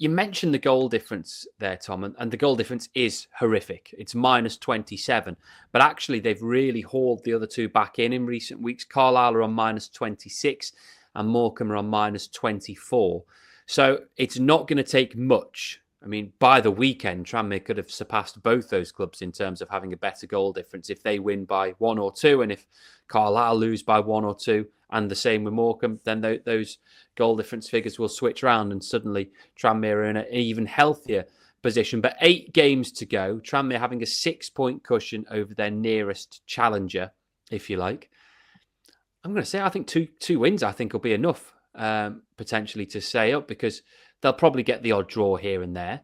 You mentioned the goal difference there, Tom, and the goal difference is horrific. It's minus 27, but actually they've really hauled the other two back in recent weeks. Carlisle are on minus 26 and Morecambe are on minus 24. So it's not going to take much. I mean, by the weekend, Tranmere could have surpassed both those clubs in terms of having a better goal difference if they win by 1 or 2, and if Carlisle lose by 1 or 2, and the same with Morecambe, then those goal difference figures will switch around and suddenly Tranmere are in an even healthier position. But 8 games to go, Tranmere having a 6-point cushion over their nearest challenger, if you like. I'm going to say I think two wins I think will be enough potentially to stay up, because they'll probably get the odd draw here and there.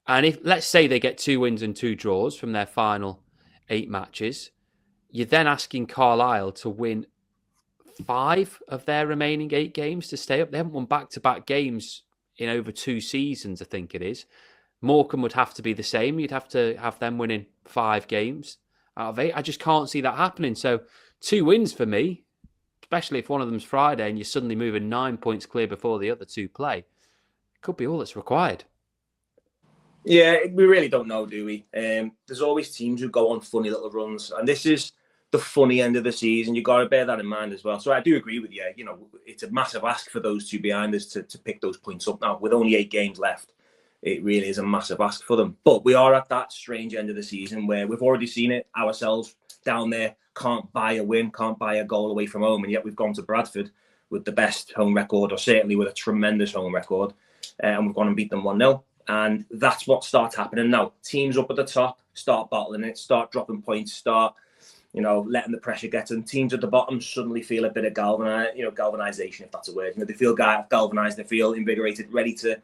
And if, let's say, they get 2 wins and 2 draws from their final 8 matches, you're then asking Carlisle to win 5 of their remaining 8 games to stay up. They haven't won back-to-back games in over 2 seasons, I think it is. Morecambe would have to be the same. You'd have to have them winning 5 games out of 8. I just can't see that happening. So 2 wins for me, especially if one of them's Friday and you're suddenly moving 9 points clear before the other 2 play, could be all that's required. Yeah, we really don't know, do we? There's always teams who go on funny little runs, and this is the funny end of the season. You've got to bear that in mind as well. So I do agree with you. You know, it's a massive ask for those 2 behind us to pick those points up now. With only 8 games left, it really is a massive ask for them. But we are at that strange end of the season where we've already seen it ourselves down there. Can't buy a win, can't buy a goal away from home, and yet we've gone to Bradford with the best home record, or certainly with a tremendous home record, and we've gone and beat them 1-0. And that's what starts happening now. Teams up at the top start bottling it, start dropping points, start, letting the pressure get to them. Teams at the bottom suddenly feel a bit of galvanization, if that's a word. They feel galvanized, they feel invigorated, ready to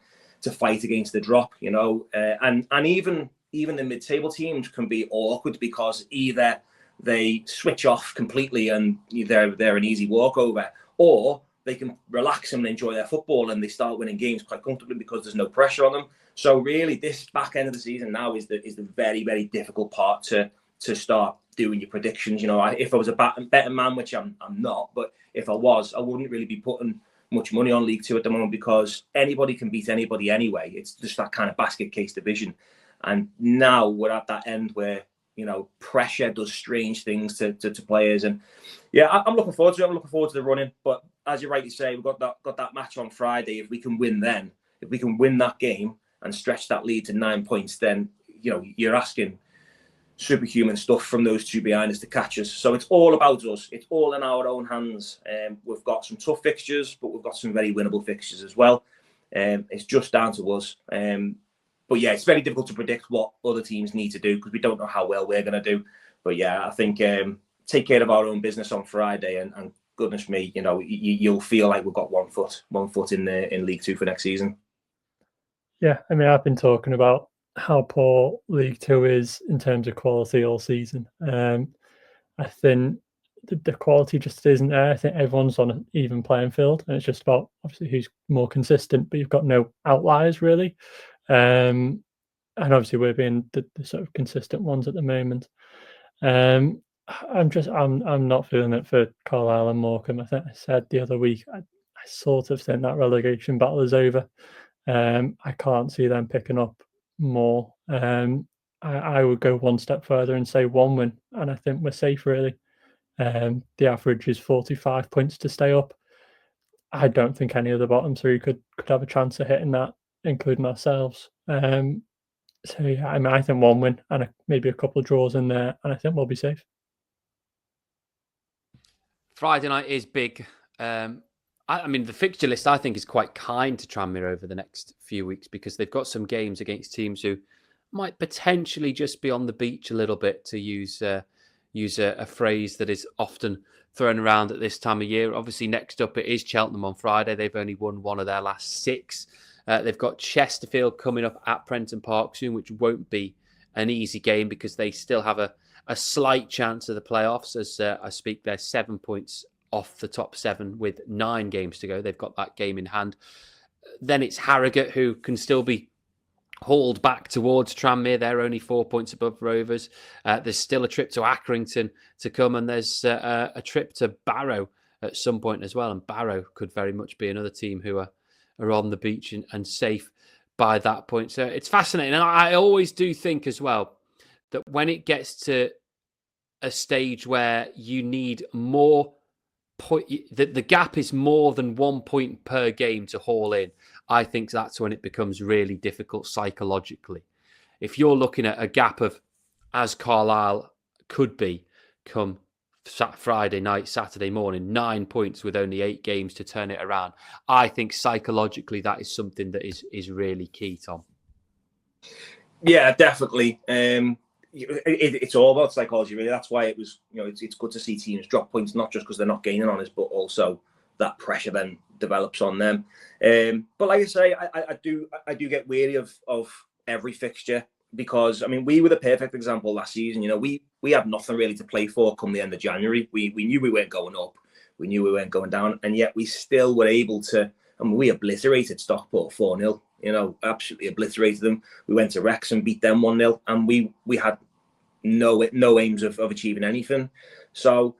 fight against the drop. And even the mid-table teams can be awkward, because either they switch off completely and they're an easy walkover, or they can relax and enjoy their football and they start winning games quite comfortably because there's no pressure on them. So really, this back end of the season now is the very, very difficult part to start doing your predictions. If I was a betting man, which I'm not, but if I was, I wouldn't really be putting much money on League Two at the moment, because anybody can beat anybody anyway. It's just that kind of basket case division. And now we're at that end where, pressure does strange things to players. And yeah, I'm looking forward to it. I'm looking forward to the running. But as you rightly say, we've got that match on Friday. If we can win that game and stretch that lead to 9 points, then, you're asking superhuman stuff from those 2 behind us to catch us. So it's all about us. It's all in our own hands. We've got some tough fixtures, but we've got some very winnable fixtures as well. It's just down to us. But yeah, it's very difficult to predict what other teams need to do, because we don't know how well we're going to do. But yeah, I think take care of our own business on Friday, and goodness me, you'll feel like we've got one foot in League Two for next season. Yeah, I mean, I've been talking about how poor League Two is in terms of quality all season. I think the quality just isn't there. I think everyone's on an even playing field, and it's just about obviously who's more consistent, but you've got no outliers really. And obviously we're being the sort of consistent ones at the moment. I'm not feeling it for Carlisle and Morecambe. I think I said the other week, I sort of think that relegation battle is over. I can't see them picking up more. I would go one step further and say 1 win, and I think we're safe really. The average is 45 points to stay up. I don't think any of the bottom 3 could have a chance of hitting that, including ourselves. So yeah, I mean, I think 1 win and maybe a couple of draws in there, and I think we'll be safe. Friday night is big. I mean, the fixture list I think is quite kind to Tranmere over the next few weeks, because they've got some games against teams who might potentially just be on the beach a little bit, to use a phrase that is often thrown around at this time of year. Obviously, next up it is Cheltenham on Friday. They've only won 1 of their last 6. They've got Chesterfield coming up at Prenton Park soon, which won't be an easy game, because they still have a slight chance of the playoffs. As I speak, they're 7 points off the top 7 with 9 games to go. They've got that game in hand. Then it's Harrogate, who can still be hauled back towards Tranmere. They're only 4 points above Rovers. There's still a trip to Accrington to come, and there's a trip to Barrow at some point as well. And Barrow could very much be another team who are on the beach and safe. by that point. So it's fascinating. And I always do think as well that when it gets to a stage where you need more point, the gap is more than 1 point per game to haul in, I think that's when it becomes really difficult psychologically. If you're looking at a gap of, as Carlisle could be come Friday night, Saturday morning, 9 points with only 8 games to turn it around, I think psychologically that is something that is really key, Tom. Yeah, definitely. It's all about psychology, really. That's why it was, it's good to see teams drop points, not just because they're not gaining on us, but also that pressure then develops on them. But like I say, I do get weary of every fixture, because I mean, we were the perfect example last season. We had nothing really to play for come the end of January. We knew we weren't going up, we knew we weren't going down, and yet we still were able to. I mean, we obliterated Stockport 4-0. Absolutely obliterated them. We went to Wrexham, beat them 1-0, and we had no aims of achieving anything. So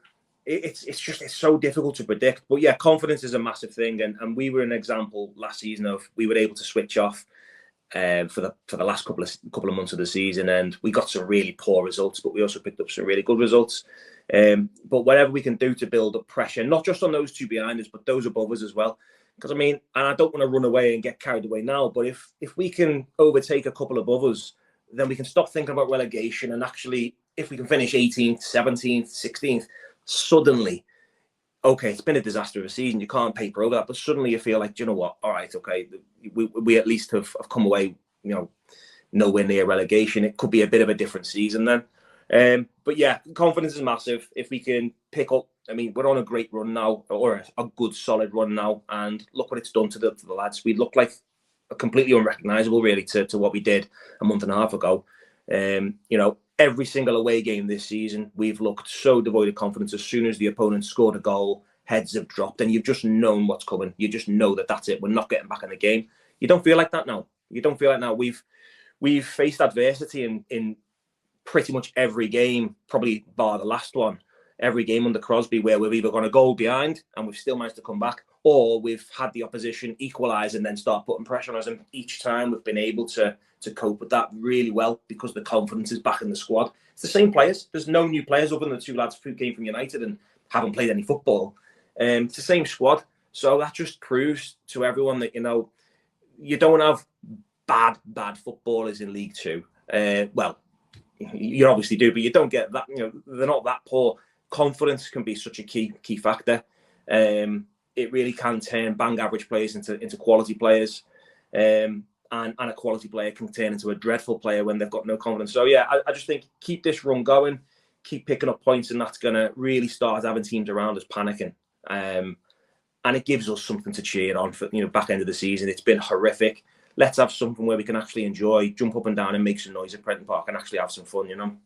it's so difficult to predict. But yeah, confidence is a massive thing, and we were an example last season of we were able to switch off for the last couple of months of the season, and we got some really poor results, but we also picked up some really good results. But whatever we can do to build up pressure, not just on those two behind us, but those above us as well. Because I mean, and I don't want to run away and get carried away now, but if we can overtake a couple above us, then we can stop thinking about relegation, and actually, if we can finish 18th, 17th, 16th, suddenly, okay, it's been a disaster of a season. You can't paper over that, but suddenly you feel like, do you know what? All right, okay, we at least have come away, nowhere near relegation. It could be a bit of a different season then. But yeah, confidence is massive. If we can pick up, I mean, we're on a great run now, or a good solid run now, and look what it's done to the lads. We look like completely unrecognisable, really, to what we did a month and a half ago. Every single away game this season, we've looked so devoid of confidence. As soon as the opponent scored a goal, heads have dropped, and you've just known what's coming. You just know that that's it. We're not getting back in the game. You don't feel like that now. We've faced adversity in pretty much every game, probably bar the last one. Every game under Crosby where we've either gone a goal behind and we've still managed to come back, or we've had the opposition equalise and then start putting pressure on us. And each time we've been able to cope with that really well, because the confidence is back in the squad. It's the same players. There's no new players other than the two lads who came from United and haven't played any football. It's the same squad. So that just proves to everyone that, you don't have bad footballers in League Two. Well, you obviously do, but you don't get that. They're not that poor. Confidence can be such a key factor. It really can turn bang average players into quality players, and a quality player can turn into a dreadful player when they've got no confidence. So yeah, I just think keep this run going, keep picking up points, and that's going to really start having teams around us panicking. And it gives us something to cheer on for back end of the season. It's been horrific. Let's have something where we can actually enjoy, jump up and down and make some noise at Prenton Park and actually have some fun,